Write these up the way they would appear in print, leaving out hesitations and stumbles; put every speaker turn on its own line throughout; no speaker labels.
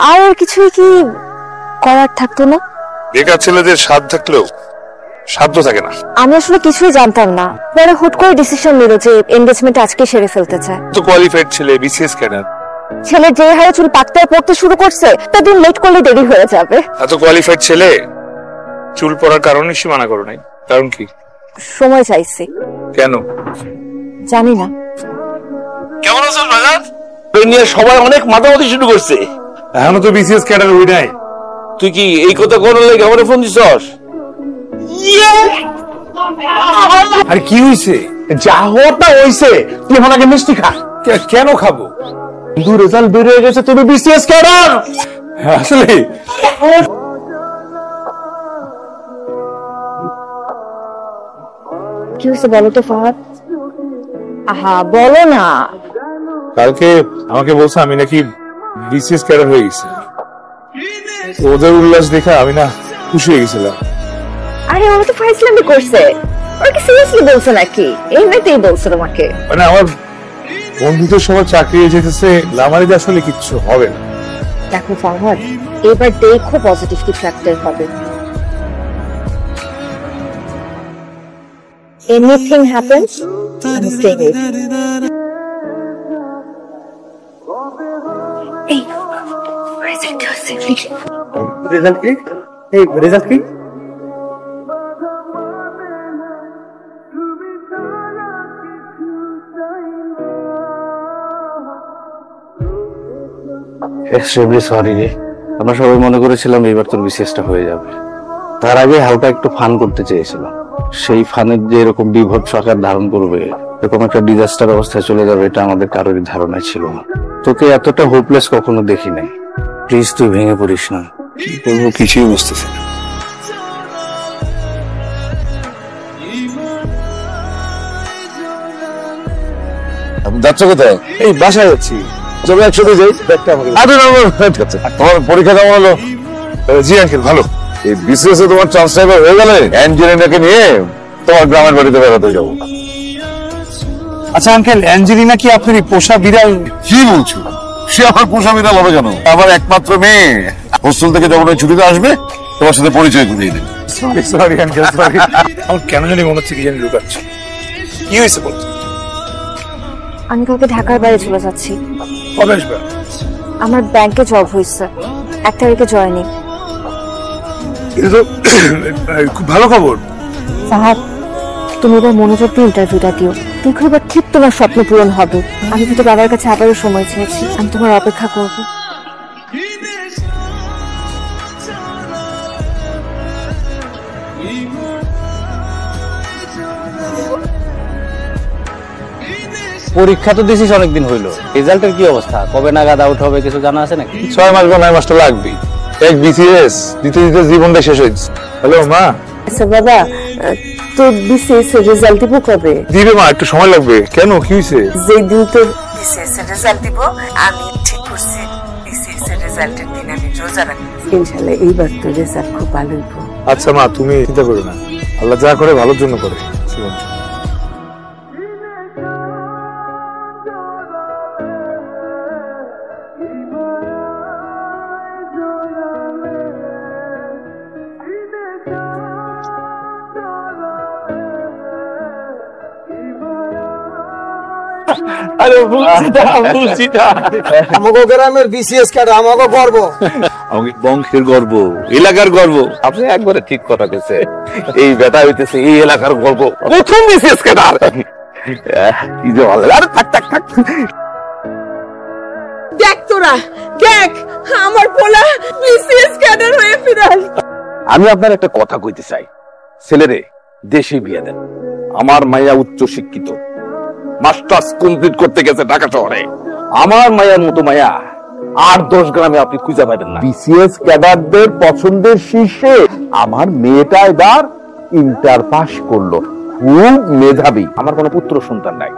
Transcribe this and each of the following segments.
আর কিছুই কি করার থাকতো না?
বেকার ছেলেদের স্বাদ থাকলেও সাধ্য থাকে না।
আমি আসলে কিছুই জানতাম না, পরে হুট করে ডিসিশন নিল যে এনগেজমেন্ট আজকে সেরে ফেলতে চায়।
তো কোয়ালিফাইড ছেলে, বিসিএস ক্যাডার।
ছেলে যে হারে চুল পাকতে পড়তে শুরু করছে, তাদের লেট করলে দেরি হয়ে যাবে।
এত কোয়ালিফাইড ছেলে চুল পড়ার কারণ নিশ্চয় মানা করো নাই। কারণ কি?
সময় চাইছি।
কেন
জানি না।
কেমন আছো রাজাত? তুই নিয়ে সবাই অনেক মাতামাতি শুরু করছে। এখনো তো বিসিএস ক্যাডার হই নাই। তুই কি এই কথা কোন লাগে আমারে ফোন দিছস?
আর কি হইছে? যা হওয়াটা হইছে, তুই এখন আগে মিষ্টি খা।
কেন খাবো?
কিন্তু রেজাল্ট বের হয়ে গেছে, তুমি বিসিএস ক্যাডার।
আসলে
কি হয়েছে বলো তো ফাহাদ? আহা বলো না।
কালকে আমাকে বলছে আমি নাকি বিসিএস ক্যাডার হয়ে গেছি। ওদের উল্লাস দেখে আমি না খুশি হয়ে গেছিলাম।
আরে ও তো ফাইজলামি করছে। ওর কি সিরিয়াসলি বলছে নাকি? এমনিতেই বলছে তোমাকে?
মানে আমার বন্ধুদের সবার চাকরি হয়ে যেতেছে, আমারই আসলে কিচ্ছু হবে না।
দেখো ফাহাদ, এবার দেখো পজিটিভ কিছু একটা হবে। Anything happens, I'm staying with you. Hey,
result কি? এই রেজাল্ট কি?
এক্সট্রিমলি সরি রে। আমরা সবাই মনে করেছিলাম এবার তোর বিসিএসটা হয়ে যাবে। তার আগে হালকা একটু ফান করতে চেয়েছিলাম। সেই ফানের যে এরকম বিভৎস আকার ধারণ করবে, এরকম একটা ডিজাস্টার অবস্থায় চলে যাবে, এটা আমাদের কারোরই ধারণা ছিল না। তোকে এতটা হোপলেস কখনো দেখি নাই। প্লিজ তুই ভেঙে পড়িস না।
কি করবো কিছুই বুঝতেছি না।
যাচ্ছ কোথায়?
এই বাসায় যাচ্ছি।
চলো একসাথে যাই। তোমার পরীক্ষা কেমন হলো?
জি আঙ্কেল, ভালো।
এই বিসিএস এ তোমার চান্স এবার হয়ে গেলে অ্যাঞ্জেলিনাকে নিয়ে তোমার গ্রামের বাড়িতে বেড়াতে যাবো।
আচ্ছা আঙ্কেল, অ্যাঞ্জেলিনা কি আপনার পোষা বিড়াল?
কি বলছো? সে আমার পোষা বিড়াল হবে কেন? আমার একমাত্র মেয়ে। হোস্টেল থেকে যখন ছুটিতে আসবে তোমার সাথে পরিচয় করিয়ে দেবে।
Sorry uncle, sorry. আমার কেন জানি মনে হচ্ছে কি জানি লুকাচ্ছি। কি হয়েছে বলছো?
আমি কালকে ঢাকার বাইরে চলে যাচ্ছি।
কবে আসবে?
আমার ব্যাংকে জব হয়েছে, 1 তারিখে জয়েনিং।
এটা তো খুব ভালো খবর।
ফাহাদ, তুমি এবার মনোযোগ দিয়ে ইন্টারভিউটা দিও। দেখো এবার ঠিক তোমার স্বপ্ন পূরণ হবে। আমি কিন্তু বাবার কাছে আবারও সময় চেয়েছি। আমি তোমার অপেক্ষা করব।
পরীক্ষা তো দিছিস অনেকদিন হইলো, রেজাল্টের কি অবস্থা? কবে নাগাদ আউট হবে কিছু জানা আছে নাকি?
6 মাস বা 9 মাস তো লাগবেই। এক বিসিএস দিতে দিতে জীবনটা শেষ হয়েছে। হ্যালো মা।
আচ্ছা বাবা, তো বিসিএস এর রেজাল্ট দিব কবে?
দিবে মা, একটু সময় লাগবে। কেন, কি হয়েছে?
যেই দিন তোর বিসিএস এর রেজাল্ট দিব, আমি ঠিক করছি বিসিএস এর রেজাল্টের দিন আমি রোজা রাখব। ইনশাআল্লাহ এইবার তো রেজাল্ট খুব ভালো হইব।
আচ্ছা মা, তুমি চিন্তা করো না। আল্লাহ যা করে ভালোর জন্য করে।
আরে বুঝছি না। আমাকে গ্রামের বিসিএস ক্যাডার, আমাকে গর্ব,
আমাকে বংশের গর্ব, এলাকার গর্ব। আপনি একবারে ঠিক কথা কেছে। এই বেটা হইতেছে এই এলাকার গর্ব, প্রথম বিসিএস ক্যাডার। কি যে ভালো। আরে থাক থাক থাক।
দেখ তোরা, দেখ আমার পোলা বিসিএস ক্যাডার হয়ে ফিরাল।
আমি আপনার একটা কথা কইতে চাই। ছেলেরে দেশে বিয়ে দেন। আমার মাইয়া উচ্চ শিক্ষিত, মাস্টার্স কমপ্লিট করতে গেছে ঢাকা শহরে। আমার মায়ের মতো মায়া 8-10 গ্রামে আপনি খুঁজে পাবেন না। বিসিএস ক্যাডারদের পছন্দের শীর্ষে আমার মেয়েটা এবার ইন্টার পাস করলো, খুব মেধাবী। আমার কোনো পুত্র সন্তান নাই।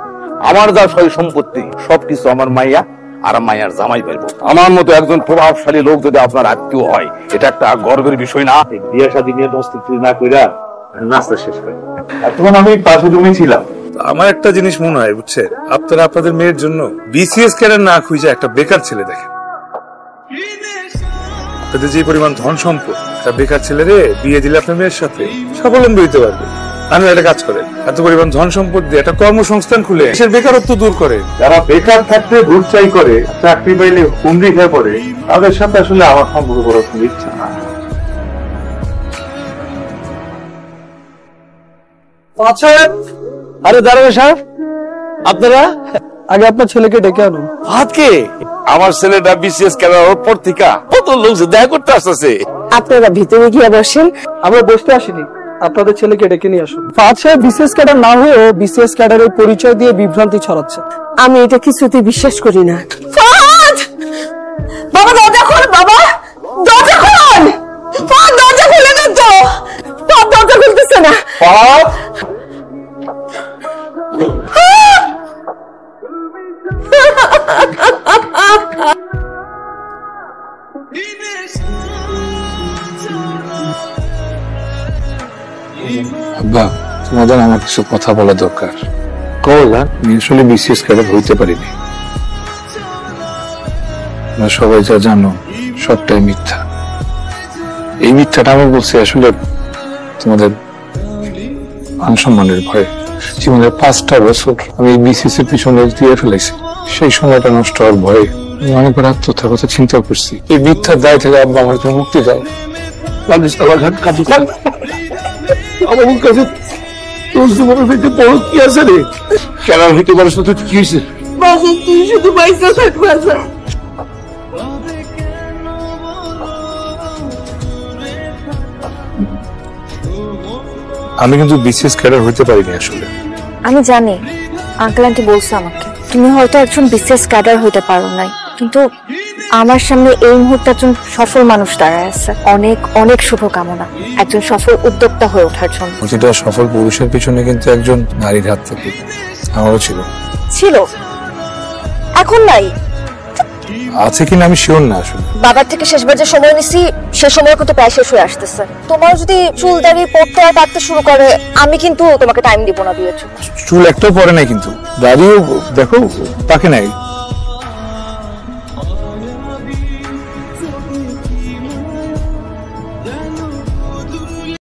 আমার যা সয় সম্পত্তি সবকিছু আমার মাইয়া আর মাইয়ার জামাই পাইবো। আমার মতো একজন প্রভাবশালী লোক যদি আপনার আত্মীয় হয়, এটা একটা গর্বের বিষয় না? বিয়ে শাদী নিয়ে প্রস্তুতি না কইরা নাস্তা শেষ করে তখন আমি পাশে জমি ছিলাম।
আমার একটা জিনিস মনে হয়, বুঝছেন, আপনারা আপনাদের মেয়ের জন্য বিসিএস ক্যাডার না খুঁজে একটা বেকার ছেলে দেখেন।
আপনাদের যে পরিমাণ ধন সম্পদ, তা বেকার ছেলেরে বিয়ে দিলে আপনার মেয়ের সাথে স্বাবলম্বী হইতে পারবে। আমি একটা কাজ করেন, এত পরিমাণ ধন সম্পদ দিয়ে একটা কর্মসংস্থান খুলে দেশের বেকারত্ব দূর করে। যারা বেকার থাকতে ঘুর চাই করে, চাকরি পাইলে হুমড়ি খেয়ে পড়ে, তাদের সাথে আসলে আমার সম্পর্ক করার কোনো ইচ্ছা না।
আরে দারোগা সাহেব, আপনারা
আগে আপনার ছেলেকে ডেকে আনুন।
ফাহাদকে? আমার ছেলেটা বিসিএস ক্যাডার পর থেকে কত লোক দেখা করতে আসতেছে।
আপনারা ভিতরে গিয়ে বসেন।
আমরা বসতে আসিনি, আপনাদের ছেলেকে ডেকে নিয়ে আসুন। ফাহাদ সাহেব বিসিএস ক্যাডার না হয়েও বিসিএস ক্যাডারের পরিচয় দিয়ে বিভ্রান্তি ছড়াচ্ছে।
আমি এটা কিছুতেই বিশ্বাস করি না। ফাহাদ! বাবা দরজা খোল, বাবা দরজা খোল! ফাহাদ দরজা খুলে দেন তো। ফাহাদ দরজা খুলতেছে না।
ফাহাদ!
আব্বা, তোমাদের আমার কিছু কথা বলা দরকার। আমি আসলে বিসিএস ক্যাডার হইতে পারিনি। তোমরা সবাই যা জানো সবটাই মিথ্যা। এই মিথ্যাটা আমি বলছি আসলে তোমাদের মান সম্মানের ভয়ে। জীবনের 5টা বছর আমি বিসিএস এর পিছনে দিয়ে ফেলেছি। সেই সময়টা নষ্ট হওয়ার ভয়ে আমি অনেকবার আত্মহত্যার কথা চিন্তা করছি। এই মিথ্যার দায় থেকে আব্বা আমার তুমি মুক্তি দাও।
আমার কাছে তোর জীবনের ভিতরে বড় কি আছে রে? ক্যাডার হইতে পারছ তো কি হয়েছে?
বাবা তুই শুধু পয়সা থাক বাবা।
আমি কিন্তু বিসিএস ক্যাডার হইতে পারিনি আসলে।
আমি জানি আঙ্কেল আন্টি বলছে আমাকে, তুমি হয়তো একজন বিসিএস ক্যাডার হইতে পারো নাই, কিন্তু আমার সামনে এই মুহূর্তে একজন সফল মানুষ দাঁড়ায় আছে। অনেক অনেক শুভকামনা একজন সফল উদ্যোক্তা হয়ে ওঠার জন্য।
প্রতিটা সফল পুরুষের পিছনে কিন্তু একজন নারীর হাত থাকে। আমারও ছিল।
ছিল, এখন নাই।
আছে কিনা আমি শিওর না আসলে।
বাবার থেকে শেষবার যে সময় নিছি সে সময় কিন্তু প্রায় শেষ হয়ে আসতেছে। তোমার যদি চুল দাড়ি পড়তে আর কাটতে শুরু করে, আমি কিন্তু তোমাকে টাইম দিব না বিয়ের জন্য।
চুল একটাও পরে নাই, কিন্তু দাড়িও দেখো পাকে নাই।